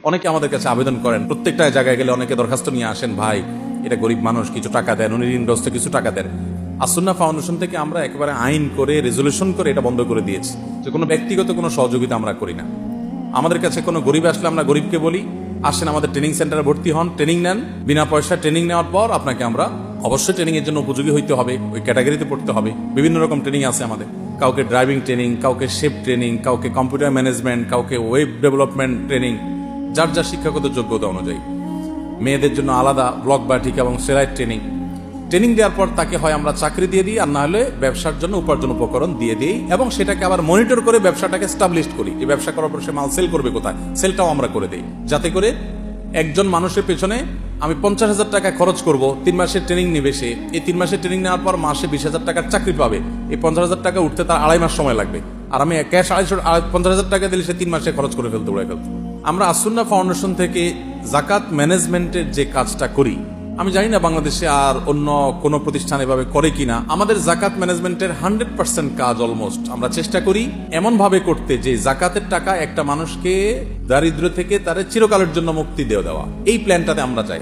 অনেকে আমাদের কাছে আবেদন করেন, প্রত্যেকটা জায়গায় গেলে অনেকে দরখাস্ত নিয়ে আসেন, ভাই এটা গরিব মানুষ, কিছু টাকা দেন, উনি ঋণগ্রস্ত, কিছু টাকা দেন। আসুন্নাহ ফাউন্ডেশন থেকে আমরা একেবারে আইন করে, রেজলিউশন করে এটা বন্ধ করে দিয়েছি যে কোনো ব্যক্তিগত কোনো সহযোগিতা আমরা করি না। আমাদের কাছে কোনো গরিব আসলে আমরা গরিবকে বলি, আসেন আমাদের ট্রেনিং সেন্টারে ভর্তি হন, ট্রেনিং নেন, বিনা পয়সা ট্রেনিং নেওয়ার পর আপনাকে আমরা অবশ্যই ট্রেনিং এর জন্য উপযোগী হইতে হবে, ওই ক্যাটাগরিতে পড়তে হবে। বিভিন্ন রকম ট্রেনিং আছে আমাদের, কাউকে ড্রাইভিং ট্রেনিং, কাউকে শেফ ট্রেনিং, কাউকে কম্পিউটার ম্যানেজমেন্ট, কাউকে ওয়েব ডেভেলপমেন্ট ট্রেনিং, যার যার শিক্ষাগত যোগ্যতা অনুযায়ী। মেয়েদের জন্য আলাদা ব্লক বাটিক এবং সেলাই ট্রেনিং। ট্রেনিং দেওয়ার পর তাকে হয় আমরা চাকরি দিয়ে দিই, আর না হলে ব্যবসার জন্য উপার্জন উপকরণ দিয়ে দিই, এবং সেটাকে আবার মনিটর করে ব্যবসাটাকে স্টাবলিশ করি। এই ব্যবসা করার পর সে মাল সেল করবে কোথায়, সেলটাও আমরা করে দিই, যাতে করে একজন মানুষের পেছনে আমি 50,000 টাকা খরচ করব, 3 মাসের ট্রেনিং নেবে সে, এই 3 মাসের ট্রেনিং নেওয়ার পর মাসে 20,000 টাকার চাকরি পাবে। এই 50,000 টাকা উঠতে তার 2.5 মাস সময় লাগবে, আর আমি ক্যাশ 50,000 টাকা দিলে সে 3 মাসে খরচ করে ফেলতে উড়ে ফেলতে। আমরা আসুন্নাহ ফাউন্ডেশন থেকে জাকাত ম্যানেজমেন্টের যে কাজটা করি, আমি জানি না বাংলাদেশে আর অন্য কোন প্রতিষ্ঠান এভাবে করে কিনা। আমাদের জাকাত ম্যানেজমেন্টের 100% কাজ অলমোস্ট আমরা চেষ্টা করি এমন ভাবে করতে যে জাকাতের টাকা একটা মানুষকে দারিদ্র্য থেকে তার চিরকালের জন্য মুক্তি দেওয়া, এই প্ল্যানটাতে আমরা চাই।